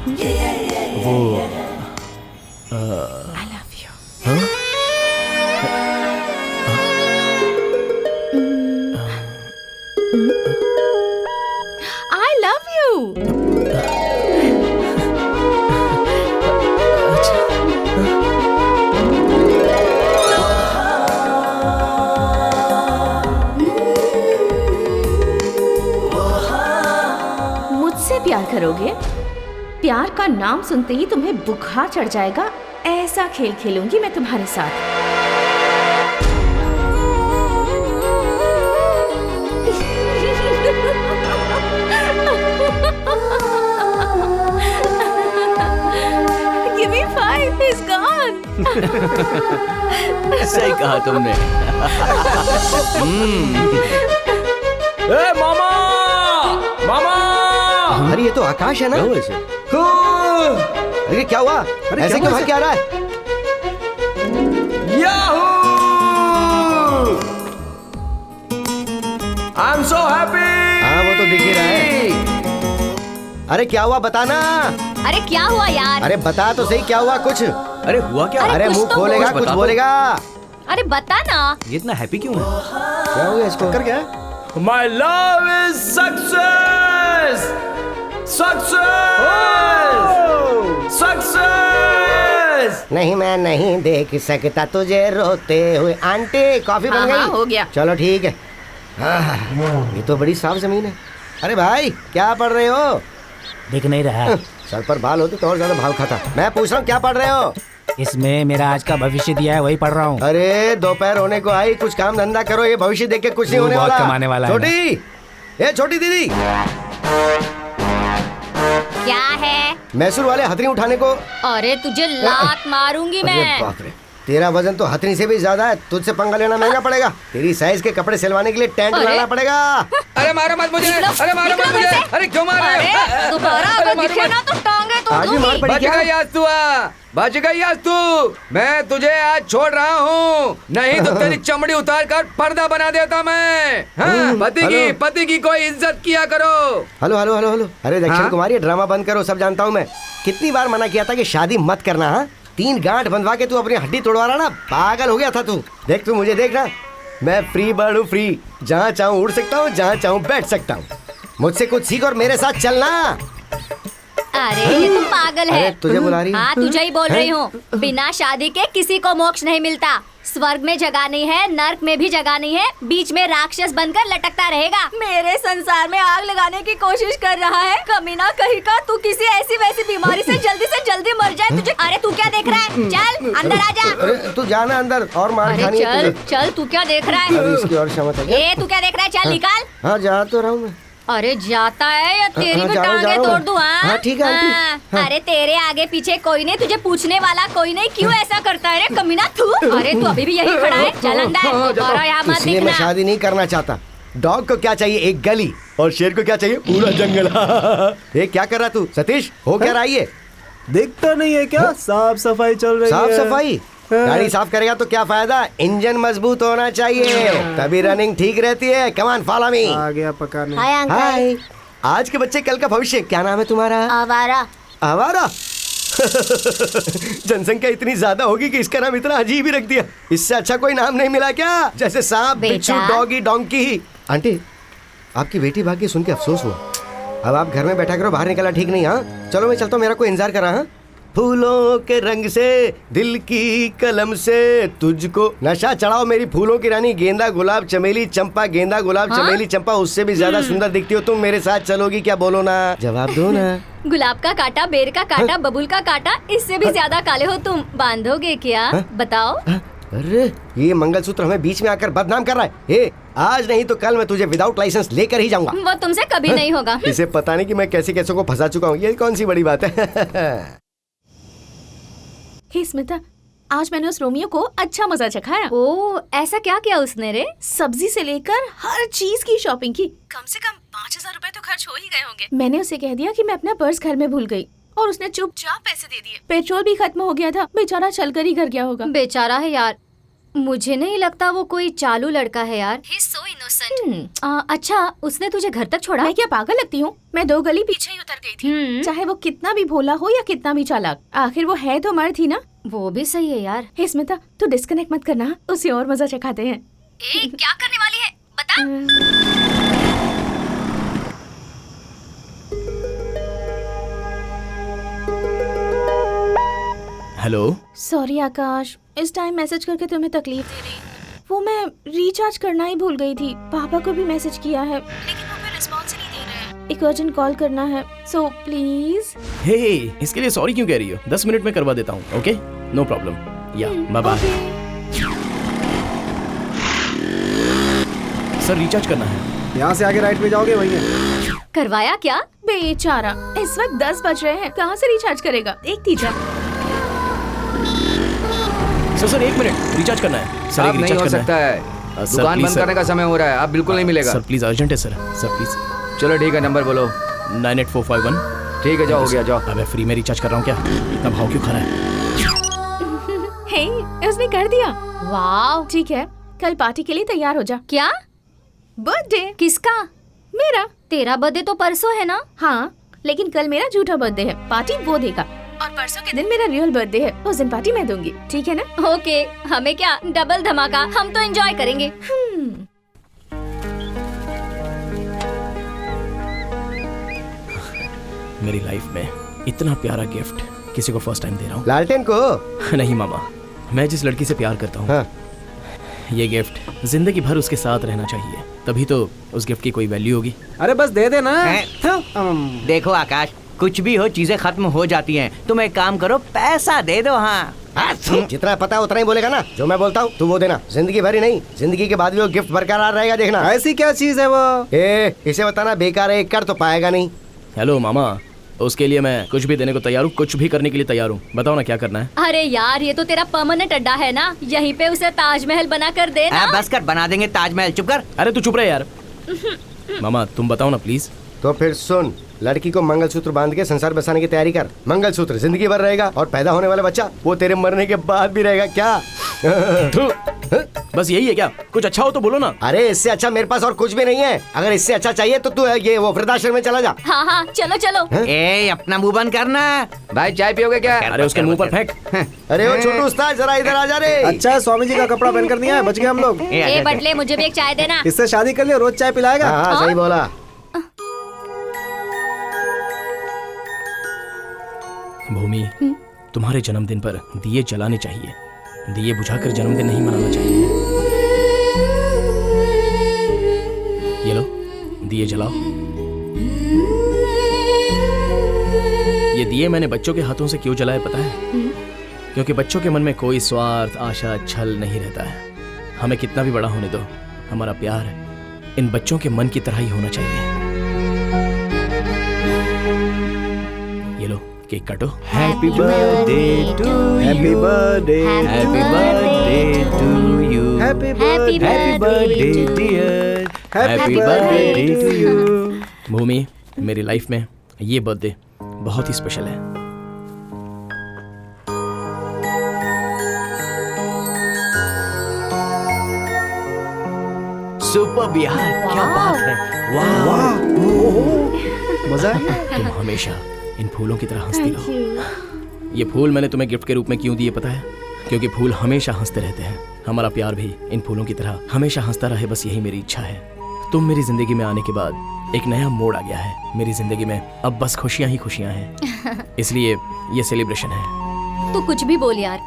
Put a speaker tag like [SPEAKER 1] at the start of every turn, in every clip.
[SPEAKER 1] वो
[SPEAKER 2] I love you.
[SPEAKER 1] हाँ?
[SPEAKER 2] I love you. मुझसे प्यार करोगे? प्यार का नाम सुनते ही तुम्हें बुखार चढ़ जाएगा। ऐसा खेल खेलूंगी मैं तुम्हारे साथ। Give me 5, he's gone.
[SPEAKER 1] सही कहा तुमने।
[SPEAKER 3] ए मामा, मामा!
[SPEAKER 4] अरे ये तो आकाश है ना? अरे क्या हुआ? ऐसे क्यों भाग के आ रहा है?
[SPEAKER 3] याहू! I'm so happy!
[SPEAKER 4] हाँ वो तो दिख ही रहा है। अरे क्या हुआ बताना?
[SPEAKER 5] अरे क्या हुआ यार?
[SPEAKER 4] अरे बता तो सही क्या हुआ कुछ?
[SPEAKER 1] अरे हुआ क्या?
[SPEAKER 4] अरे
[SPEAKER 5] कुछ
[SPEAKER 4] मुंह
[SPEAKER 5] तो
[SPEAKER 4] खोलेगा
[SPEAKER 1] बोल,
[SPEAKER 4] कुछ
[SPEAKER 1] बता दो।
[SPEAKER 4] बोलेगा।
[SPEAKER 5] अरे बता ना।
[SPEAKER 1] ये इतना हैप्पी क्यों है?
[SPEAKER 4] क्या हो गया इसको? कर क्या?
[SPEAKER 3] My love is success! Success! Success!
[SPEAKER 4] नहीं मैं नहीं देख सकता तुझे रोते हुए। आंटी कॉफी बन
[SPEAKER 2] हाँ,
[SPEAKER 4] गई?
[SPEAKER 2] हो गया।
[SPEAKER 4] चलो ठीक है। ये तो बड़ी साफ जमीन है। अरे भाई क्या पढ़ रहे हो?
[SPEAKER 6] दिख नहीं रहा।
[SPEAKER 4] सर पर बाल होते तो और ज्यादा भाव खाता। मैं पूछ रहा हूँ क्या पढ़ रहे हो?
[SPEAKER 6] इसमें मेरा आज का भविष्य दिया है, वही पढ़ रहा हूँ।
[SPEAKER 4] अरे दोपहर होने को आई, कुछ काम धंधा करो। ये भविष्य देख के कुछ नहीं
[SPEAKER 6] तू
[SPEAKER 4] होने
[SPEAKER 6] बहुत
[SPEAKER 4] वाला।
[SPEAKER 6] कमाने वाला है
[SPEAKER 4] छोटी, ये छोटी दीदी,
[SPEAKER 5] क्या है?
[SPEAKER 4] मैसूर वाले हथनी उठाने को।
[SPEAKER 5] अरे तुझे लात मारूंगी
[SPEAKER 4] अरे
[SPEAKER 5] मैं।
[SPEAKER 4] बाप रे, तेरा वजन तो हथनी से भी ज्यादा है। तुझसे पंगा लेना महंगा पड़ेगा। तेरी साइज के कपड़े सिलवाने के लिए टेंट
[SPEAKER 5] अरे?
[SPEAKER 4] लाना पड़ेगा।
[SPEAKER 3] अरे मारो मत मुझे! अरे मारो मत मुझे! अरे क्यों मार रहे हो?
[SPEAKER 5] अरे दोबारा अगर दिखे ना तो टांगे तोड़
[SPEAKER 4] आज भी मार
[SPEAKER 5] दूंगी।
[SPEAKER 4] पड़ी
[SPEAKER 3] बच
[SPEAKER 4] क्या?
[SPEAKER 3] गई आज तू! बच गई आज तू! मैं तुझे आज छोड़ रहा हूँ, नहीं तो तेरी चमड़ी उतार कर पर्दा बना देता मैं। हाँ, पति की कोई इज्जत किया करो।
[SPEAKER 4] Hello hello hello hello. अरे दक्षिण
[SPEAKER 3] हाँ?
[SPEAKER 4] कुमारी, ड्रामा बंद करो, सब जानता हूँ मैं। कितनी बार मना किया था कि शादी मत करना। हाँ 3 गांठ बंधवा के तू अपनी हड्डी तोड़वा रहा ना। पागल हो गया था तू। देख तू मुझे देखना, मैं फ्री बर्ड हूँ, फ्री। जहाँ चाहूँ उड़ सकता हूँ, जहाँ चाहूँ बैठ सकता हूँ। मुझसे कुछ सीख और मेरे साथ चलना।
[SPEAKER 5] अरे ये तो पागल है।
[SPEAKER 4] अरे तुझे बुला रही है?
[SPEAKER 5] हाँ तुझे ही बोल रही हूँ। बिना शादी के किसी को मोक्ष नहीं मिलता। स्वर्ग में जगह नहीं है, नर्क में भी जगह नहीं है, बीच में राक्षस बनकर लटकता रहेगा। मेरे संसार में आग लगाने की कोशिश कर रहा है कमीना कहीं का। तू किसी ऐसी वैसी बीमारी से जल्दी मर जाए तुझे। अरे तू क्या देख रहा है? चल अंदर आ जा।
[SPEAKER 4] अरे तू जाना अंदर, और मार
[SPEAKER 5] अरे
[SPEAKER 4] खानी है
[SPEAKER 5] चल
[SPEAKER 4] तुझे।
[SPEAKER 5] चल, तू क्या देख रहा
[SPEAKER 4] अभी
[SPEAKER 5] है?
[SPEAKER 4] इसकी और क्षमता है क्या?
[SPEAKER 5] ए तू क्या देख रहा है? चल निकाल।
[SPEAKER 4] हाँ जा तो रहा हूँ मैं।
[SPEAKER 5] अरे जाता है या तेरी
[SPEAKER 4] हाँ,
[SPEAKER 5] भी
[SPEAKER 4] जा रहा हूँ, जा
[SPEAKER 5] टांगे
[SPEAKER 4] रहा हूँ
[SPEAKER 5] तोड़
[SPEAKER 4] मैं।
[SPEAKER 5] दूं?
[SPEAKER 4] हाँ, ठीक है, आंटी।
[SPEAKER 5] हाँ,
[SPEAKER 4] हाँ।
[SPEAKER 5] अरे तेरे आगे पीछे कोई नहीं, तुझे पूछने वाला कोई नहीं। क्यों ऐसा करता है रे कमीना तू? अरे तू अभी भी यही खड़ा है। चल अंदर और यहाँ मत
[SPEAKER 4] इसलिए मैं
[SPEAKER 5] दिखना।
[SPEAKER 4] शादी नहीं करना चाहता। डॉग को क्या चाहिए? एक गली। और शेर को क्या चाहिए? पूरा जंगल। ये क्या कर रहा तू सतीश? हो क्या रहा है ये?
[SPEAKER 7] दिखता नहीं है क्या? साफ सफाई चल रही
[SPEAKER 4] साफ
[SPEAKER 7] है।
[SPEAKER 4] सफाई? गाड़ी साफ करेगा तो क्या फायदा? इंजन मजबूत होना चाहिए, तभी रनिंग ठीक रहती है। Come on follow me.
[SPEAKER 7] आ गया पकाने।
[SPEAKER 5] Hi uncle.
[SPEAKER 4] हाय। आज के बच्चे कल का भविष्य। क्या नाम है तुम्हारा?
[SPEAKER 5] आवारा।
[SPEAKER 4] आवारा? जनसंख्या इतनी ज्यादा होगी कि इसका नाम इतना अजीब ही रख दिया। इससे अच्छा कोई नाम नहीं मिला क्या? जैसे सांप, बिच्छू,
[SPEAKER 5] बेटा।
[SPEAKER 4] Doggy, donkey. आंटी आपकी बेटी भाग के सुन के अफसोस हुआ। अब आप घर में बैठा करो, बाहर निकला ठीक नहीं। हाँ चलो मैं चलता हूँ, मेरा कोई इंतजार कर रहा है। हाँ? फूलों के रंग से, दिल की कलम से तुझको नशा चढ़ाओ मेरी फूलों की रानी। गेंदा गुलाब चमेली चंपा, गेंदा गुलाब चमेली चंपा, उससे भी ज्यादा सुंदर दिखती हो तुम। मेरे साथ चलोगी क्या? बोलो ना, जवाब दो ना।
[SPEAKER 5] गुलाब का कांटा, बेर का कांटा, बबूल का कांटा, इससे भी ज्यादा काले हो तुम। बांधोगे क्या? बताओ।
[SPEAKER 4] अरे ये मंगलसूत्र हमें बीच में आकर बदनाम कर रहा है। ए, आज नहीं तो कल मैं तुझे विदाउट लाइसेंस लेकर ही जाऊंगा।
[SPEAKER 5] वो तुमसे कभी नहीं होगा।
[SPEAKER 4] इसे पता नहीं कि मैं कैसे कैसे को फंसा चुका हूँ। ये कौन सी बड़ी बात है?
[SPEAKER 2] हे स्मिता, आज मैंने उस रोमियो को अच्छा मजा चखाया।
[SPEAKER 5] ओ ऐसा क्या किया उसने रे?
[SPEAKER 2] सब्जी से लेकर हर चीज की शॉपिंग की। कम से कम 5000 रुपए तो खर्च हो ही गए होंगे। मैंने उसे कह दिया कि मैं अपना पर्स घर में भूल गई और उसने चुपचाप पैसे दे दिए। पेट्रोल भी खत्म हो गया था, बेचारा चलकर ही घर गया होगा।
[SPEAKER 5] बेचारा है यार। मुझे नहीं लगता वो कोई चालू लड़का है यार। He's so innocent. अच्छा, उसने तुझे घर तक छोड़ा?
[SPEAKER 2] मैं क्या पागल लगती हूँ? मैं 2 गली पीछे ही उतर गई थी। चाहे वो कितना भी भोला हो या कितना भी चालाक, आखिर वो है तो मर्द ही ना।
[SPEAKER 5] वो भी सही है यार।
[SPEAKER 2] हे स्मिता, तू डिस्कनेक्ट मत करना, उसे और मजा चखाते हैं।
[SPEAKER 5] क्या करने वाली है बता।
[SPEAKER 1] हेलो।
[SPEAKER 2] सॉरी आकाश, इस टाइम मैसेज करके तुम्हें तकलीफ दे रही। वो मैं रिचार्ज करना ही भूल गई थी। पापा को भी मैसेज किया है लेकिन वो फिर रिस्पॉन्स ही नहीं दे रहे हैं। एक अर्जेंट कॉल करना है, सो प्लीज।
[SPEAKER 1] हे, इसके लिए सॉरी क्यों कह रही हो? 10 मिनट में करवा देता हूँ। Okay, no problem. या बाय बाय। सर रिचार्ज करना है।
[SPEAKER 7] यहाँ से आगे राइट में जाओगे, वही है।
[SPEAKER 5] करवाया क्या?
[SPEAKER 2] बेचारा, इस वक्त 10 बज रहे हैं, कहाँ से रिचार्ज करेगा? देखती जा।
[SPEAKER 1] सर 1 मिनट, रिचार्ज करना है। सर
[SPEAKER 3] अब
[SPEAKER 1] एक
[SPEAKER 3] नहीं
[SPEAKER 1] रिचार्ज
[SPEAKER 3] हो
[SPEAKER 1] करना
[SPEAKER 3] सकता
[SPEAKER 1] है।
[SPEAKER 3] है,
[SPEAKER 1] सर,
[SPEAKER 3] दुकान
[SPEAKER 1] प्लीज,
[SPEAKER 3] बंद
[SPEAKER 1] सर।
[SPEAKER 3] करने का समय हो रहा है, अब बिल्कुल नहीं मिलेगा।
[SPEAKER 1] सर प्लीज, अर्जेंट है सर। Sir please.
[SPEAKER 3] चलो ठीक है, नंबर बोलो।
[SPEAKER 1] 98451।
[SPEAKER 3] ठीक है, जाओ, हो गया, जाओ।
[SPEAKER 1] अबे फ्री में रिचार्ज कर रहा हूँ क्या? इतना भाव क्यों खा रहा है?
[SPEAKER 2] हे, उसने कर दिया।
[SPEAKER 5] वाव।
[SPEAKER 2] ठीक है, कल पार्टी के लिए तैयार हो जा।
[SPEAKER 5] क्या?
[SPEAKER 2] बर्थडे
[SPEAKER 5] किसका?
[SPEAKER 2] मेरा।
[SPEAKER 5] तेरा बर्थडे तो परसों है ना?
[SPEAKER 2] हाँ, लेकिन कल मेरा झूठा बर्थडे है, पार्टी वो देगा। और परसों के दिन मेरा रियल बर्थडे है, उस दिन पार्टी मैं दूंगी, ठीक है ना?
[SPEAKER 5] ओके, हमें क्या, डबल धमाका, हम तो एंजॉय करेंगे।
[SPEAKER 1] मेरी लाइफ में इतना प्यारा गिफ्ट किसी को फर्स्ट टाइम दे रहा हूँ।
[SPEAKER 4] लालटेन को?
[SPEAKER 1] नहीं मामा, मैं जिस लड़की से प्यार करता हूँ,
[SPEAKER 4] हाँ।
[SPEAKER 1] ये गिफ्ट जिंदगी भर उसके साथ रहना चाहिए, तभी तो उस गिफ्ट की कोई वैल्यू होगी।
[SPEAKER 7] अरे बस दे देना।
[SPEAKER 8] देखो आकाश, कुछ भी हो चीजें खत्म हो जाती हैं। तुम एक काम करो, पैसा दे दो। हाँ,
[SPEAKER 4] जितना पता है उतना ही बोलेगा ना। जो मैं बोलता हूँ तू वो देना। जिंदगी भर ही नहीं, जिंदगी के बाद भी वो गिफ्ट बरकरार रहेगा, देखना।
[SPEAKER 7] ऐसी क्या चीज है वो?
[SPEAKER 4] इसे बताना बेकार है, कर तो पाएगा नहीं।
[SPEAKER 1] हेलो मामा, उसके लिए मैं कुछ भी देने को तैयार हूँ, कुछ भी करने के लिए तैयार हूँ। बताओ ना क्या करना है।
[SPEAKER 5] अरे यार, ये तो तेरा परमानेंट अड्डा है ना, यहीं पे उसे ताजमहल बना कर दे ना।
[SPEAKER 8] बस कर, बना देंगे ताजमहल। चुप कर।
[SPEAKER 1] अरे तू चुप रहे यार। मामा तुम बताओ ना प्लीज।
[SPEAKER 4] तो फिर सुन, लड़की को मंगलसूत्र बांध के संसार बसाने की तैयारी कर। मंगलसूत्र जिंदगी भर रहेगा और पैदा होने वाला बच्चा वो तेरे मरने के बाद भी रहेगा। क्या?
[SPEAKER 1] बस यही है क्या? कुछ अच्छा हो तो बोलो ना।
[SPEAKER 4] अरे इससे अच्छा मेरे पास और कुछ भी नहीं है। अगर इससे अच्छा चाहिए तो तू ये वो वृद्धाश्रम में चला जा।
[SPEAKER 5] हाँ हाँ, चलो चलो।
[SPEAKER 8] ए, अपना मुंह बंद करना।
[SPEAKER 3] भाई चाय पियोगे क्या?
[SPEAKER 1] अरे उसके मुंह पर फेंक।
[SPEAKER 4] अरे वो छोटू उस्ताद, जरा इधर आ जा रे।
[SPEAKER 7] अच्छा, स्वामी जी का कपड़ा पहन कर दिया है, बच गए हम लोग।
[SPEAKER 5] ए बटले, मुझे भी एक चाय देना।
[SPEAKER 7] इससे शादी कर लियो, रोज चाय पिलाएगा।
[SPEAKER 4] हाँ सही बोला।
[SPEAKER 1] भूमि, तुम्हारे जन्मदिन पर दिए जलाने चाहिए, दिए बुझाकर जन्मदिन नहीं मनाना चाहिए। ये लो, दिए जलाओ। ये दिए मैंने बच्चों के हाथों से क्यों जलाए पता है? क्योंकि बच्चों के मन में कोई स्वार्थ, आशा, छल नहीं रहता है। हमें कितना भी बड़ा होने दो, हमारा प्यार इन बच्चों के मन की तरह ही होना चाहिए। ये लो, केक काटो।
[SPEAKER 3] Happy birthday to
[SPEAKER 7] happy birthday,
[SPEAKER 3] happy birthday to you,
[SPEAKER 7] happy
[SPEAKER 5] happy
[SPEAKER 3] birthday dear,
[SPEAKER 7] happy
[SPEAKER 3] birthday to you.
[SPEAKER 1] Bhoomi, मेरी लाइफ में ये बर्थडे बहुत ही स्पेशल है।
[SPEAKER 3] सुपर यार, क्या बात है। वाह,
[SPEAKER 7] मजा है।
[SPEAKER 1] तुम हमेशा इन फूलों की तरह हंसती रहो। ये फूल मैंने तुम्हें गिफ्ट के रूप में क्यों दिए पता है? क्योंकि फूल हमेशा हंसते रहते हैं। हमारा प्यार भी इन फूलों की तरह हमेशा हंसता रहे, बस यही मेरी इच्छा है। तुम मेरी जिंदगी में आने के बाद एक नया मोड़ आ गया है मेरी जिंदगी में। अब बस खुशियां ही खुशियां हैं, इसलिए ये सेलिब्रेशन है।
[SPEAKER 5] तू कुछ भी बोल यार,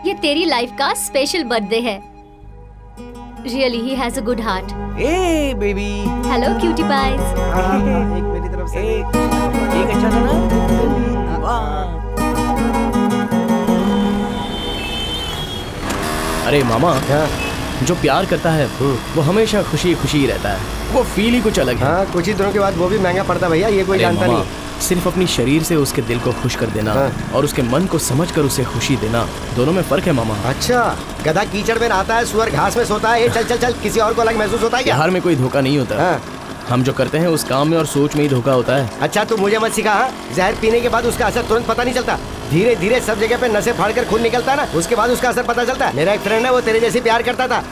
[SPEAKER 5] ये तेरी लाइफ का स्पेशल बर्थडे है। Really, he has a good heart.
[SPEAKER 3] A baby,
[SPEAKER 5] Hello, cutie pies.
[SPEAKER 7] एक मेरी तरफ से।
[SPEAKER 3] एक अच्छा था ना? वाह।
[SPEAKER 1] अरे मामा,
[SPEAKER 4] हाँ
[SPEAKER 1] जो प्यार करता है वो हमेशा खुशी खुशी ही रहता है। वो फील ही कुछ अलग है।
[SPEAKER 4] हाँ, कुछ ही दिनों के बाद वो भी महंगा पड़ता भैया, ये कोई
[SPEAKER 1] अरे
[SPEAKER 4] जानता
[SPEAKER 1] मामा,
[SPEAKER 4] नहीं।
[SPEAKER 1] सिर्फ अपनी शरीर से उसके दिल को खुश कर देना
[SPEAKER 4] हाँ।
[SPEAKER 1] और उसके मन को समझकर उसे खुशी देना, दोनों में फर्क है मामा।
[SPEAKER 4] अच्छा, गधा कीचड़ में नहाता है, सुअर घास में सोता है, ये चल चल चल, किसी और को अलग महसूस होता है क्या?
[SPEAKER 1] प्यार में कोई धोखा नहीं होता।
[SPEAKER 4] हाँ,
[SPEAKER 1] हम जो करते हैं उस काम में और सोच में ही धोखा होता है।
[SPEAKER 4] अच्छा तू मुझे मत सिखा हाँ? जहर पीने के बाद उसका असर तुरंत पता नहीं चलता, धीरे धीरे सब जगह पे नसें फाड़ कर खून निकलता है ना, उसके बाद उसका असर पता चलता है। मेरा एक फ्रेंड है, वो तेरे जैसे प्यार करता था।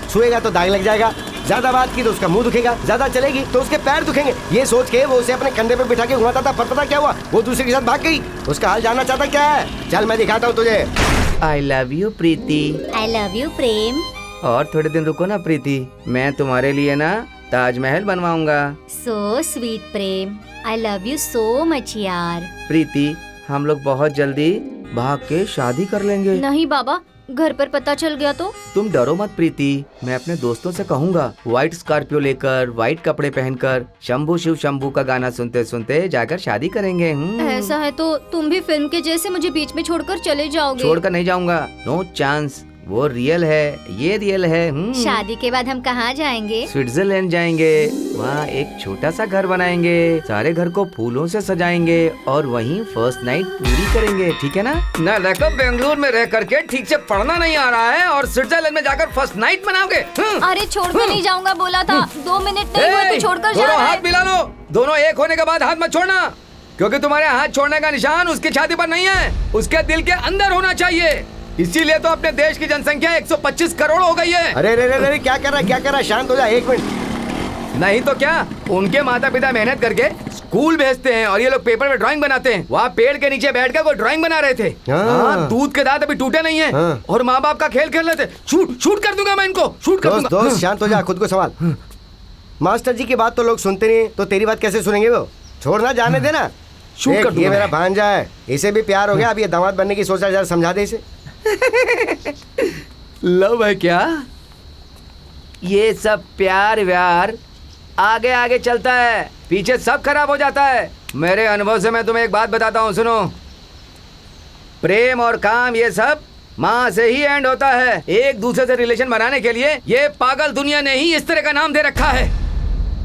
[SPEAKER 4] छुएगा तो दाग लग जाएगा, ज्यादा बात की तो उसका मुंह दुखेगा, ज्यादा चलेगी तो उसके पैर दुखेंगे। ये सोच के वो उसे अपने कंधे पे बिठा के घुमाता था, पर पता क्या हुआ, वो दूसरे के साथ भाग गई। उसका हाल जानना चाहता क्या है? चल मैं दिखाता हूँ तुझे।
[SPEAKER 3] I love you Preeti.
[SPEAKER 5] I love you Prem.
[SPEAKER 3] और थोड़े दिन रुको ना प्रीति, मैं तुम्हारे लिए ना ताजमहल बनवाऊंगा।
[SPEAKER 5] So sweet Prem, I love you so much यार।
[SPEAKER 3] प्रीति, हम लोग बहुत जल्दी भाग के शादी कर लेंगे।
[SPEAKER 5] नहीं बाबा, घर पर पता चल गया तो?
[SPEAKER 3] तुम डरो मत प्रीति, मैं अपने दोस्तों से कहूँगा व्हाइट स्कॉर्पियो लेकर, व्हाइट कपड़े पहनकर, शंभू शिव शंभू का गाना सुनते सुनते जाकर शादी करेंगे।
[SPEAKER 5] ऐसा है तो तुम भी फिल्म के जैसे मुझे बीच में छोड़कर चले जाओगे?
[SPEAKER 3] छोड़कर नहीं जाऊंगा, नो चांस। वो रियल है, ये रियल है।
[SPEAKER 5] शादी के बाद हम कहाँ जाएंगे?
[SPEAKER 3] स्विट्जरलैंड जाएंगे, वहाँ एक छोटा सा घर बनाएंगे, सारे घर को फूलों से सजाएंगे और वहीं फर्स्ट नाइट पूरी करेंगे, ठीक है ना? ना देखो, बेंगलुरु में रह करके ठीक से पढ़ना नहीं आ रहा है और स्विट्जरलैंड में जाकर फर्स्ट नाइट मनाओगे।
[SPEAKER 5] अरे छोड़कर नहीं जाऊंगा बोला था, 2 मिनट नहीं हुए तो छोड़कर जा
[SPEAKER 3] दोनों
[SPEAKER 5] रहा
[SPEAKER 3] हाथ
[SPEAKER 5] है।
[SPEAKER 3] मिला लो, दोनों एक होने के बाद हाथ मत छोड़ना, क्योंकि तुम्हारे हाथ छोड़ने का निशान उसकी छाती पर नहीं है, उसके दिल के अंदर होना चाहिए। इसीलिए तो अपने देश की जनसंख्या 125 करोड़ हो गई है।
[SPEAKER 4] अरे रे रे रे, क्या कर रहा है? शांत हो जा, 1 मिनट।
[SPEAKER 3] नहीं तो क्या, उनके माता पिता मेहनत करके स्कूल भेजते हैं और ये लोग पेपर में ड्राइंग बनाते हैं। वहाँ पेड़ के नीचे बैठकर कोई ड्राइंग बना रहे थे। हाँ, दूध के दांत अभी टूटे नहीं है और माँ बाप का खेल खेल रहे थे। शूट कर दूंगा मैं इनको, शूट कर दूंगा।
[SPEAKER 4] दोस्त शांत हो जा, खुद को संभाल। मास्टर जी की बात तो लोग सुनते नहीं, तो तेरी बात कैसे सुनेंगे वो? छोड़ना, जाने देना।
[SPEAKER 3] शूट कर दूंगा।
[SPEAKER 4] ये मेरा भांजा है, इसे भी प्यार हो गया, अब ये दामाद बनने की सोचा, जरा समझा दे इसे।
[SPEAKER 3] लव है क्या? ये सब प्यार व्यार आगे आगे चलता है, पीछे सब खराब हो जाता है। मेरे अनुभव से मैं तुम्हें एक बात बताता हूँ, सुनो। प्रेम और काम ये सब माँ से ही एंड होता है। एक दूसरे से रिलेशन बनाने के लिए ये पागल दुनिया ने ही इस तरह का नाम दे रखा है।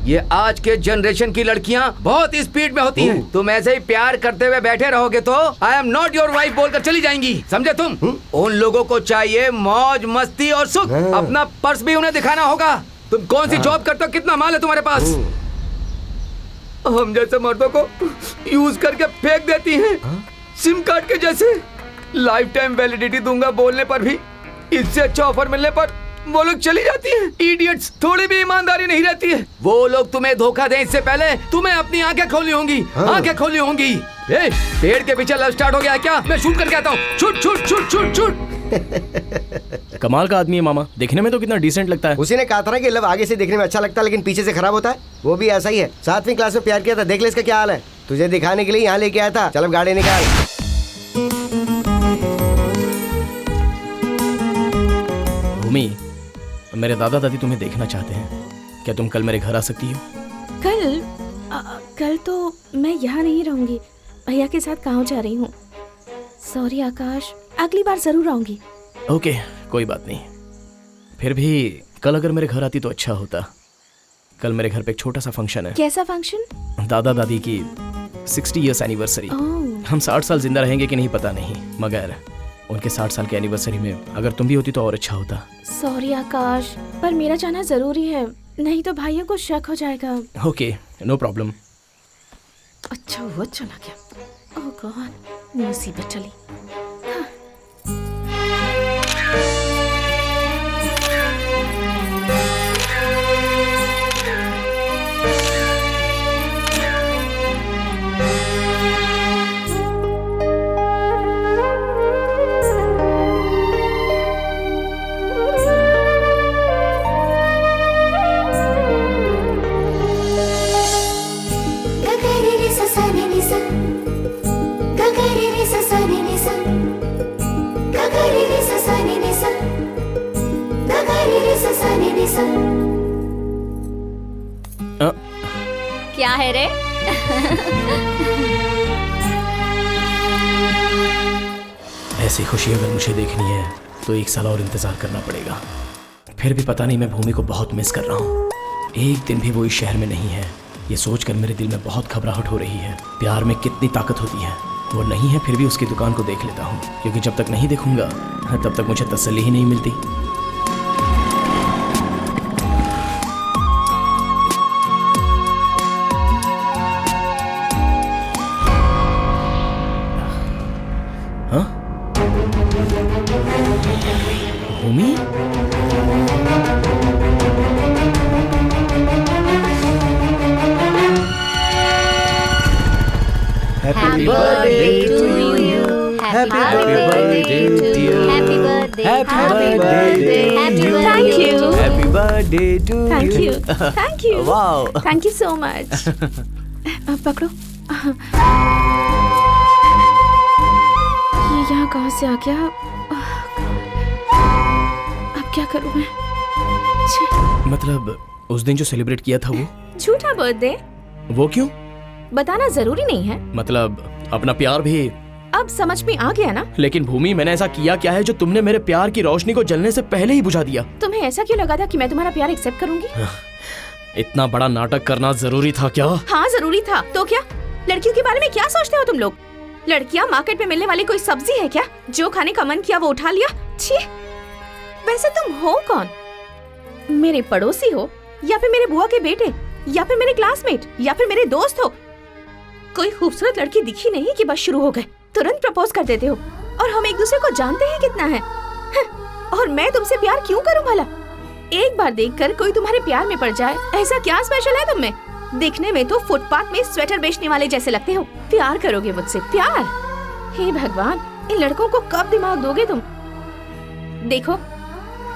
[SPEAKER 3] ये आज के जनरेशन की लड़कियां बहुत स्पीड में होती हैं। तुम ऐसे ही प्यार करते हुए बैठे रहोगे तो I am not your wife बोलकर चली जाएंगी, समझे तुम? उन लोगों को चाहिए मौज मस्ती और सुख। अपना पर्स भी उन्हें दिखाना होगा। तुम कौन सी जॉब करते हो, कितना माल है तुम्हारे पास? हम जैसे मर्दों को यूज करके फेंक देती हैं, सिम कार्ड के जैसे। लाइफ टाइम वैलिडिटी दूंगा बोलने पर भी, इससे अच्छा ऑफर मिलने पर वो लोग चली जाती हैं। इडियट्स, थोड़ी भी ईमानदारी नहीं रहती है। वो लोग तुम्हें धोखा दें इससे पहले तुम्हें अपनी आंखें खोलनी होंगी। आंखें खोलनी होंगी। पेड़ के पीछे लव स्टार्ट हो गया क्या? मैं शूट करके आता हूँ। Shoot shoot shoot shoot shoot.
[SPEAKER 1] कमाल का आदमी है मामा, देखने में तो कितना डिसेंट लगता है।
[SPEAKER 4] उसी ने कहा था ना कि लव आगे से देखने में अच्छा लगता है लेकिन पीछे से खराब होता है। वो भी ऐसा ही है। 7वीं क्लास में प्यार किया था, देख ले इसका क्या हाल है। तुझे दिखाने के लिए यहाँ लेके आया था। चल अब गाड़ी निकाल।
[SPEAKER 1] भूमि, मेरे दादा दादी तुम्हें देखना चाहते हैं, क्या तुम कल मेरे घर आ सकती हो?
[SPEAKER 2] कल तो मैं यहाँ नहीं रहूंगी, भैया के साथ गाँव जा रही हूँ। सॉरी आकाश, अगली बार जरूर आऊंगी।
[SPEAKER 1] ओके, कोई बात नहीं। फिर भी कल अगर मेरे घर आती तो अच्छा होता। कल मेरे घर पे एक छोटा सा फंक्शन है।
[SPEAKER 2] कैसा फंक्शन?
[SPEAKER 1] दादा दादी की 60 ईयर्स एनिवर्सरी। हम 60 साल जिंदा रहेंगे कि नहीं पता नहीं, मगर उनके 60 साल के एनिवर्सरी में अगर तुम भी होती तो और अच्छा होता।
[SPEAKER 2] सॉरी आकाश, पर मेरा जाना जरूरी है, नहीं तो भाइयों को शक हो जाएगा।
[SPEAKER 1] Okay, no problem.
[SPEAKER 2] अच्छा हुआ चला गया। ओह गॉड, मुसीबत चली।
[SPEAKER 5] क्या है रे?
[SPEAKER 1] ऐसी खुशी अगर मुझे देखनी है तो 1 साल और इंतजार करना पड़ेगा। फिर भी पता नहीं, मैं भूमि को बहुत मिस कर रहा हूँ। एक दिन भी वो इस शहर में नहीं है, ये सोचकर मेरे दिल में बहुत घबराहट हो रही है। प्यार में कितनी ताकत होती है। वो नहीं है, फिर भी उसकी दुकान को देख लेता हूँ, क्योंकि जब तक नहीं देखूंगा तब तक मुझे तसल्ली ही नहीं मिलती। हाँ? Bhumi?
[SPEAKER 7] Happy birthday to you.
[SPEAKER 5] Happy
[SPEAKER 7] birthday dear.
[SPEAKER 5] Happy birthday.
[SPEAKER 8] Happy
[SPEAKER 7] birthday.
[SPEAKER 2] Thank you.
[SPEAKER 8] Happy birthday to
[SPEAKER 2] Thank you. Thank you.
[SPEAKER 8] Wow.
[SPEAKER 2] Thank you so much. पकड़ो। ये यहाँ कहाँ से आ गया? अब क्या करूँ मैं? छी,
[SPEAKER 1] मतलब उस दिन जो सेलिब्रेट किया था वो?
[SPEAKER 2] झूठा बर्थडे?
[SPEAKER 1] वो क्यों?
[SPEAKER 2] बताना जरूरी नहीं है।
[SPEAKER 1] मतलब अपना प्यार भी।
[SPEAKER 2] अब समझ में आ गया ना?
[SPEAKER 1] लेकिन भूमि, मैंने ऐसा किया क्या है जो तुमने मेरे प्यार की रोशनी को जलने से पहले ही बुझा दिया?
[SPEAKER 2] तुम्हें ऐसा क्यों लगा था कि मैं तुम्हारा प्यार एक्सेप्ट करूंगी?
[SPEAKER 1] इतना बड़ा नाटक करना जरूरी था क्या?
[SPEAKER 2] हाँ जरूरी था। तो क्या? लड़कियों के बारे में क्या सोचते हो तुम लोग? लड़कियाँ मार्केट में मिलने वाली कोई सब्जी है क्या? जो खाने का मन किया वो उठा लिया? छी! वैसे तुम हो कौन? मेरे पड़ोसी हो या फिर मेरे बुआ के बेटे या फिर मेरे क्लासमेट या फिर मेरे दोस्त हो? कोई खूबसूरत लड़की दिखी नहीं कि बस शुरू हो गए, तुरंत प्रपोज कर देते हो। और हम एक दूसरे को जानते हैं कितना है। और मैं तुमसे प्यार क्यों करूं भला? एक बार देखकर कोई तुम्हारे प्यार में पड़ जाए, ऐसा क्या स्पेशल है तुम में? दिखने में तो फुटपाथ में स्वेटर बेचने वाले जैसे लगते हो। प्यार करोगे मुझसे? प्यार? हे भगवान, इन लड़कों को कब दिमाग दोगे तुम? देखो,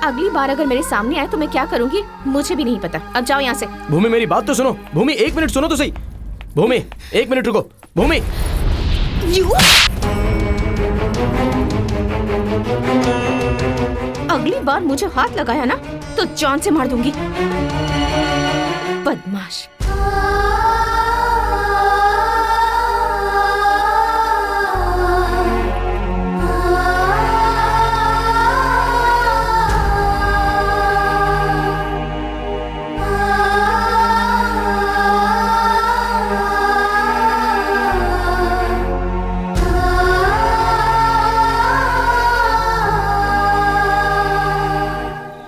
[SPEAKER 2] अगली बार अगर मेरे सामने आए तो मैं क्या करूंगी मुझे भी नहीं पता। अब जाओ यहाँ से।
[SPEAKER 1] भूमि, मेरी बात तो सुनो। भूमि, 1 मिनट सुनो तो सही। भूमि, 1 मिनट रुको। भूमि,
[SPEAKER 2] अगली बार मुझे हाथ लगाया ना तो जान से मार दूंगी। बदमाश।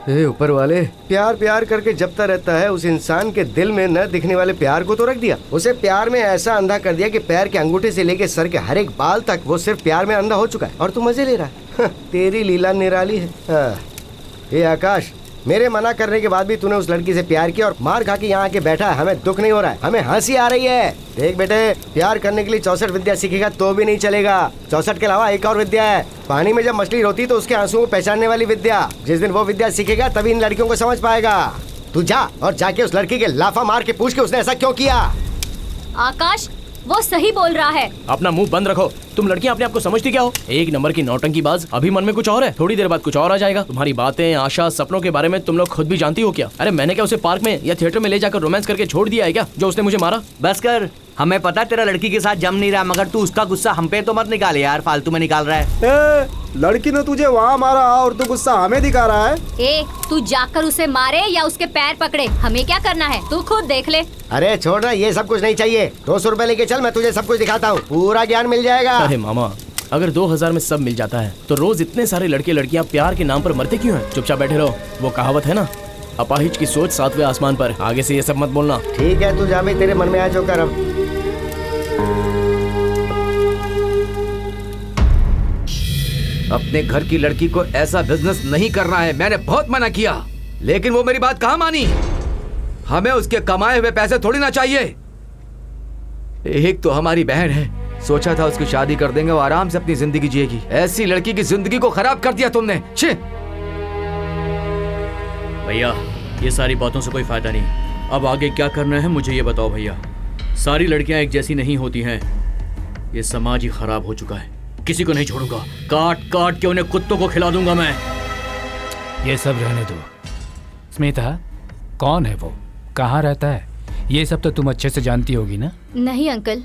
[SPEAKER 4] हे ऊपर वाले, प्यार प्यार करके जपता रहता है, उस इंसान के दिल में न दिखने वाले प्यार को तो रख दिया। उसे प्यार में ऐसा अंधा कर दिया कि पैर के अंगूठे से लेके सर के हर एक बाल तक वो सिर्फ प्यार में अंधा हो चुका है। और तू मजे ले रहा है। तेरी लीला निराली है। ये आकाश, मेरे मना करने के बाद भी तूने उस लड़की से प्यार किया और मार खा के यहाँ आके बैठा है। हमें दुख नहीं हो रहा है, हमें हंसी आ रही है। देख बेटे, प्यार करने के लिए 64 विद्या सीखेगा तो भी नहीं चलेगा। 64 के अलावा एक और विद्या है, पानी में जब मछली रोती तो उसके आंसुओं को पहचानने वाली विद्या। जिस दिन वो विद्या सीखेगा तभी इन लड़कियों को समझ पाएगा। तू जा और जाके उस लड़की के लाफा मार के पूछ के उसने ऐसा क्यों किया।
[SPEAKER 5] आकाश, वो सही बोल रहा है।
[SPEAKER 1] अपना मुंह बंद रखो। तुम लड़कियां अपने आप को समझती क्या हो? एक नंबर की नौटंकीबाज। अभी मन में कुछ और है, थोड़ी देर बाद कुछ और आ जाएगा। तुम्हारी बातें, आशा, सपनों के बारे में तुम लोग खुद भी जानती हो क्या? अरे मैंने क्या उसे पार्क में या थिएटर में ले जाकर रोमांस करके छोड़ दिया है क्या, जो उसने मुझे मारा?
[SPEAKER 8] बस कर, हमें पता तेरा लड़की के साथ जम नहीं रहा, मगर तू उसका गुस्सा हम पे तो मत निकाल यार, फालतू में निकाल रहा है।
[SPEAKER 7] लड़की ने तुझे वहाँ मारा और तू गुस्सा हमें दिखा रहा है।
[SPEAKER 5] ए, तू जाकर उसे मारे या उसके पैर पकड़े, हमें क्या करना है, तू खुद देख ले।
[SPEAKER 4] अरे छोड़ना, ये सब कुछ नहीं चाहिए। 200 रुपए लेके चल, मैं तुझे सब कुछ दिखाता हूँ, पूरा ज्ञान मिल जाएगा।
[SPEAKER 1] अरे मामा, अगर 2000 में सब मिल जाता है तो रोज इतने सारे लड़के लड़कियां प्यार के नाम पर मरते क्यों हैं? चुपचाप बैठे रहो। वो कहावत है ना, अपाहिज की सोच 7वें आसमान पर। आगे से ये सब मत बोलना।
[SPEAKER 4] ठीक है, तू जा भी, तेरे मन में आ जो कर। अब
[SPEAKER 3] अपने घर की लड़की को ऐसा बिजनेस नहीं करना है। मैंने बहुत मना किया, लेकिन वो मेरी बात कहाँ मानी। हमें उसके कमाए हुए पैसे थोड़ी ना चाहिए। एक तो हमारी बहन है, सोचा था उसकी शादी कर देंगे, वो आराम से अपनी जिंदगी जिएगी। ऐसी लड़की की जिंदगी को खराब कर दिया तुमने। छी!
[SPEAKER 9] भैया, ये सारी बातों से कोई फायदा नहीं। अब आगे क्या करना है मुझे ये बताओ भैया। सारी लड़कियां एक जैसी नहीं होती हैं। ये समाज ही खराब हो चुका है, किसी को नहीं छोड़ूंगा। काट काट के उन्हें कुत्तों को खिला दूंगा मैं।
[SPEAKER 6] ये सब रहने दो। स्मिता, कौन है वो, कहाँ रहता है, ये सब तो तुम अच्छे से जानती होगी ना?
[SPEAKER 5] नहीं अंकल,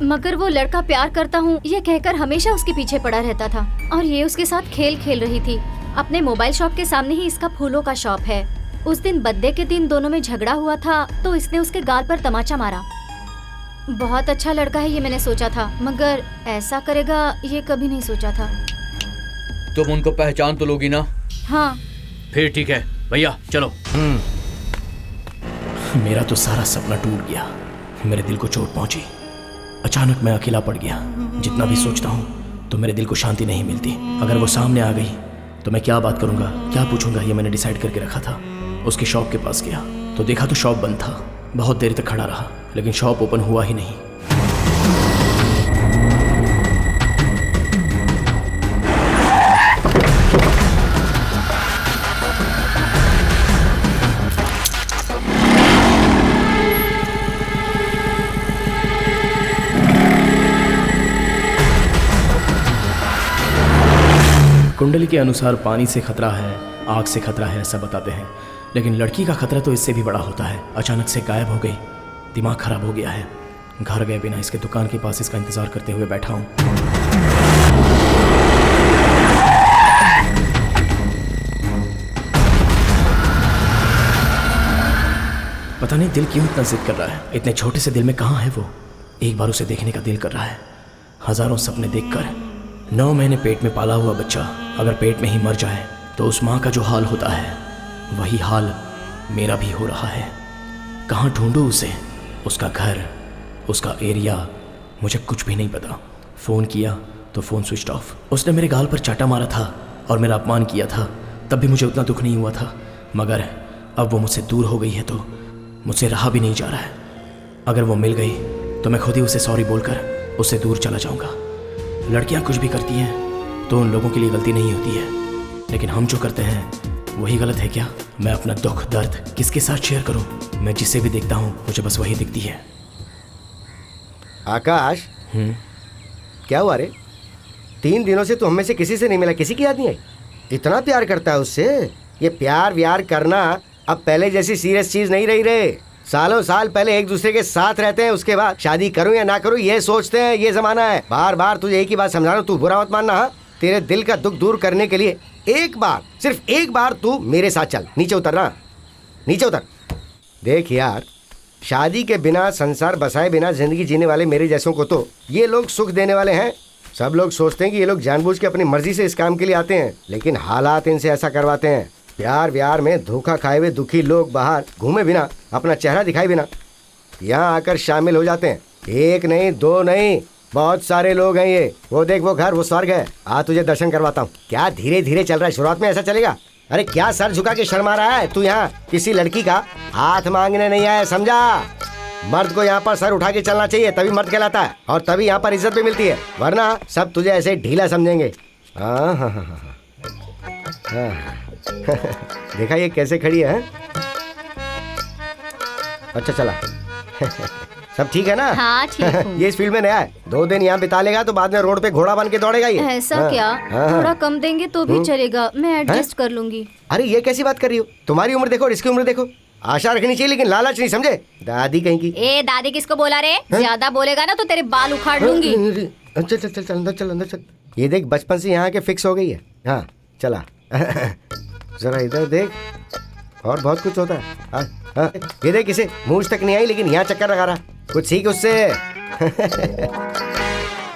[SPEAKER 5] मगर वो लड़का प्यार करता हूँ ये कहकर हमेशा उसके पीछे पड़ा रहता था और ये उसके साथ खेल खेल रही थी। अपने मोबाइल शॉप के सामने ही इसका फूलों का शॉप है। उस दिन बर्थडे के दिन दोनों में झगड़ा हुआ था तो इसने उसके गाल पर तमाचा मारा। बहुत अच्छा लड़का है ये मैंने सोचा था, मगर ऐसा करेगा ये कभी नहीं सोचा था।
[SPEAKER 9] तुम उनको पहचान तो लोगी ना?
[SPEAKER 5] हाँ।
[SPEAKER 9] फिर ठीक है भैया, चलो।
[SPEAKER 1] मेरा तो सारा सपना टूट गया, मेरे दिल को चोट पहुंची। अचानक मैं अकेला पड़ गया। जितना भी सोचता हूँ तो मेरे दिल को शांति नहीं मिलती। अगर वो सामने आ गई तो मैं क्या बात करूँगा, क्या पूछूंगा, ये मैंने डिसाइड करके रखा था। उसकी शॉप के पास गया तो देखा तो शॉप बंद था। बहुत देर तक खड़ा रहा लेकिन शॉप ओपन हुआ ही नहीं। कुंडली के अनुसार पानी से खतरा है, आग से खतरा है, ऐसा बताते हैं, लेकिन लड़की का खतरा तो इससे भी बड़ा होता है। अचानक से गायब हो गई, दिमाग खराब हो गया है। घर गए बिना इसके दुकान के पास इसका इंतजार करते हुए बैठा हूँ। पता नहीं दिल क्यों इतना जिद कर रहा है। इतने छोटे से दिल में कहाँ है वो। एक बार उसे देखने का दिल कर रहा है। हजारों सपने देखकर 9 महीने पेट में पाला हुआ बच्चा अगर पेट में ही मर जाए तो उस माँ का जो हाल होता है वही हाल मेरा भी हो रहा है। कहाँ ढूंढूं उसे, उसका घर, उसका एरिया, मुझे कुछ भी नहीं पता। फ़ोन किया तो फ़ोन स्विच ऑफ। उसने मेरे गाल पर चाटा मारा था और मेरा अपमान किया था, तब भी मुझे उतना दुख नहीं हुआ था। मगर अब वो मुझसे दूर हो गई है तो मुझसे रहा भी नहीं जा रहा है। अगर वो मिल गई तो मैं खुद ही उसे सॉरी बोलकर उससे दूर चला जाऊँगा। लड़कियाँ कुछ भी करती हैं तो उन लोगों के लिए गलती नहीं होती है, लेकिन हम जो करते हैं वही गलत है क्या? मैं अपना दुख दर्द किसके साथ शेयर करूं? मैं जिसे भी देखता हूं मुझे बस वही दिखती है।
[SPEAKER 4] आकाश, क्या हुआ रे? 3 दिनों से तू हमें से किसी से नहीं मिला, किसी की याद नहीं आई? इतना प्यार करता है उससे। ये प्यार व्यार करना अब पहले जैसी सीरियस चीज नहीं रही रे। सालों साल पहले एक दूसरे के साथ रहते हैं, उसके बाद शादी करूं या ना करूं ये सोचते हैं। ये जमाना है। बार बार तुझे एक ही बात समझा रहा हूं, तू बुरा मत मानना। हाँ, तेरे दिल का दुख दूर करने के लिए एक बार, सिर्फ एक बार तू मेरे साथ चल। नीचे उतरना, नीचे उतर। देख यार, शादी के बिना, संसार बसाए बिना जिंदगी जीने वाले मेरे जैसों को तो ये लोग सुख देने वाले हैं। सब लोग सोचते हैं कि ये लोग जानबूझ के अपनी मर्जी से इस काम के लिए आते हैं, लेकिन हालात इनसे ऐसा करवाते हैं। प्यार व्यार में धोखा खाए हुए दुखी लोग बाहर घूमे बिना, अपना चेहरा दिखाए बिना यहाँ आकर शामिल हो जाते हैं। एक नहीं, 2 नहीं, बहुत सारे लोग हैं ये। वो देख, वो घर, वो स्वर्ग है। आ तुझे दर्शन करवाता हूँ। क्या धीरे धीरे चल रहा है, शुरुआत में ऐसा चलेगा? अरे क्या सर झुका के शर्मा रहा है तू? यहाँ किसी लड़की का हाथ मांगने नहीं आया, समझा? मर्द को यहाँ पर सर उठा के चलना चाहिए, तभी मर्द कहलाता है और तभी यहाँ पर इज्जत भी मिलती है, वरना सब तुझे ऐसे ढीला समझेंगे। हाँ हाँ हाँ हाँ देखा ये कैसे खड़ी है? अच्छा चला सब ठीक है ना?
[SPEAKER 5] हाँ ठीक हूँ।
[SPEAKER 4] ये इस फील्ड में नया है, 2 दिन यहाँ बिता लेगा तो बाद में रोड पे घोड़ा बन के दौड़ेगा ये।
[SPEAKER 5] ऐसा
[SPEAKER 4] हाँ,
[SPEAKER 5] क्या?
[SPEAKER 4] हाँ,
[SPEAKER 5] थोड़ा कम देंगे तो भी चलेगा, मैं एडजस्ट कर लूंगी।
[SPEAKER 4] अरे ये कैसी बात कर रही हो? तुम्हारी उम्र देखो और इसकी उम्र देखो। आशा रखनी चाहिए लेकिन लालच नहीं, समझे? दादी कहीं की।
[SPEAKER 5] ए दादी किसको बोला रे? ज्यादा बोलेगा ना तो तेरे बाल उखाड़ लूंगी।
[SPEAKER 4] चल चल चल चल अंदर चल, अंदर चल। ये देख, बचपन से यहाँ के फिक्स हो गई है। हाँ चला जरा इधर देख, और बहुत कुछ होता है। हाँ, ये देख, इसे मूंछ तक नहीं आई लेकिन यहाँ चक्कर लगा रहा। कुछ सीख उससे।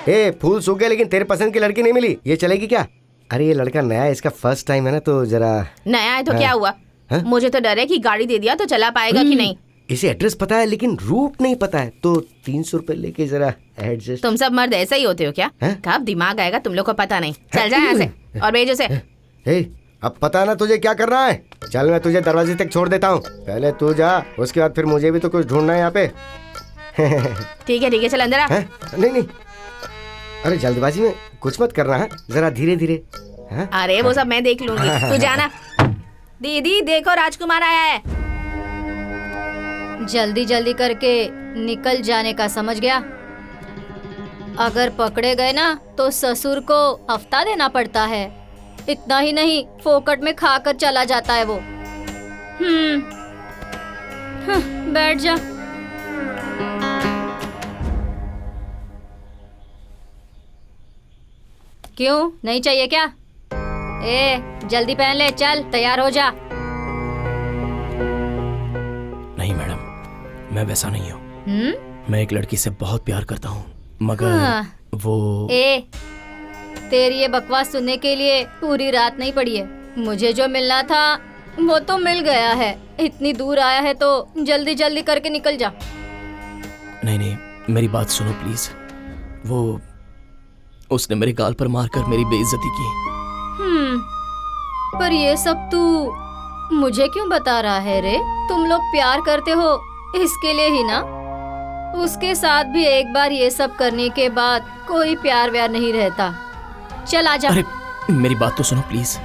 [SPEAKER 4] ए, फूल सूख गए लेकिन तेरे पसंद की लड़की नहीं मिली, ये चलेगी क्या? अरे ये लड़का नया है, इसका फर्स्ट टाइम है ना, तो जरा।
[SPEAKER 2] नया है तो क्या हुआ? मुझे तो डर है कि गाड़ी दे दिया तो चला पाएगा कि नहीं।
[SPEAKER 4] इसे एड्रेस पता है लेकिन रूट नहीं पता है, तो 300 रुपए लेके जरा एडजस्ट।
[SPEAKER 2] तुम सब मर्द ऐसे ही होते हो क्या? कब दिमाग आएगा तुम लोग को पता नहीं। चल जा यहाँ से और भेज उसे।
[SPEAKER 4] अब पता ना तुझे क्या करना है। चल मैं तुझे दरवाजे तक छोड़ देता हूँ, पहले तू जा, उसके बाद फिर मुझे भी तो कुछ ढूंढना है यहाँ पे।
[SPEAKER 2] ठीक है चल अंदर आ।
[SPEAKER 4] नहीं नहीं, अरे जल्दबाजी में कुछ मत करना है, जरा धीरे धीरे।
[SPEAKER 2] अरे वो सब मैं देख लूंगी, तू जाना। दीदी देखो राजकुमार आया है।
[SPEAKER 5] जल्दी जल्दी करके निकल जाने का, समझ गया? अगर पकड़े गए ना तो ससुर को हफ्ता देना पड़ता है। इतना ही नहीं, फोकट में खाकर चला जाता है वो। बैठ जा। क्यों, नहीं चाहिए क्या? ए जल्दी पहन ले, चल तैयार हो जा।
[SPEAKER 1] नहीं मैडम, मैं वैसा नहीं हूँ। मैं एक लड़की से बहुत प्यार करता हूँ, मगर वो।
[SPEAKER 5] तेरी ये बकवास सुनने के लिए पूरी रात नहीं पड़ी है। मुझे जो मिलना था वो तो मिल गया है। इतनी दूर आया है तो जल्दी जल्दी करके निकल जा।
[SPEAKER 1] नहीं, मेरी बात सुनो प्लीज। वो उसने मेरे गाल पर मारकर मेरी बेइज्जती की।
[SPEAKER 5] पर ये सब तू मुझे क्यों बता रहा है रे? तुम लोग प्यार करते हो इसके लिए ही ना? उसके साथ भी एक बार ये सब करने के बाद कोई प्यार व्यार नहीं रहता। चल आजा।
[SPEAKER 1] अरे मेरी बात तो सुनो प्लीज।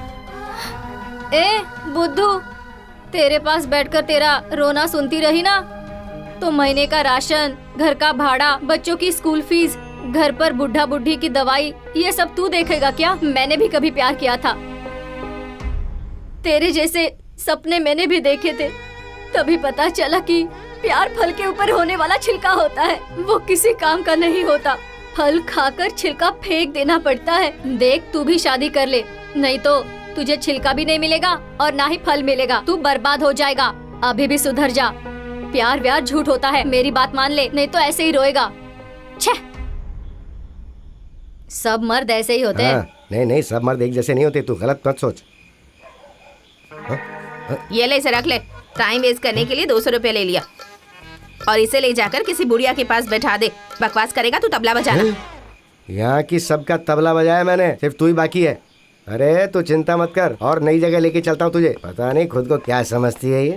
[SPEAKER 5] ए बुद्धू, तेरे पास बैठकर तेरा रोना सुनती रही ना तो महीने का राशन, घर का भाड़ा, बच्चों की स्कूल फीस, घर पर बुढ़ा बुढ़ी की दवाई, ये सब तू देखेगा क्या? मैंने भी कभी प्यार किया था, तेरे जैसे सपने मैंने भी देखे थे। तभी पता चला कि प्यार फल के ऊपर होने वाला छिलका होता है, वो किसी काम का नहीं होता। फल खाकर छिलका फेंक देना पड़ता है। देख तू भी शादी कर ले, नहीं तो तुझे छिलका भी नहीं मिलेगा और ना ही फल मिलेगा। तू बर्बाद हो जाएगा। अभी भी सुधर जा। प्यार व्यार झूठ होता है, मेरी बात मान ले, नहीं तो ऐसे ही रोएगा। छे, सब मर्द ऐसे ही होते हैं।
[SPEAKER 4] नहीं नहीं, सब मर्द एक जैसे नहीं होते, तू गलत मत सोच।
[SPEAKER 10] ये ले, इसे रख ले। टाइम वेस्ट करने के लिए 200 रुपए ले लिया और इसे ले जाकर किसी बुढ़िया के पास बैठा दे। बकवास करेगा तू तबला बजाना।
[SPEAKER 4] यहाँ की सबका तबला बजाया मैंने, सिर्फ तू ही बाकी है। अरे तू चिंता मत कर, और नई जगह लेके चलता हूँ तुझे। पता नहीं खुद को क्या समझती है ये।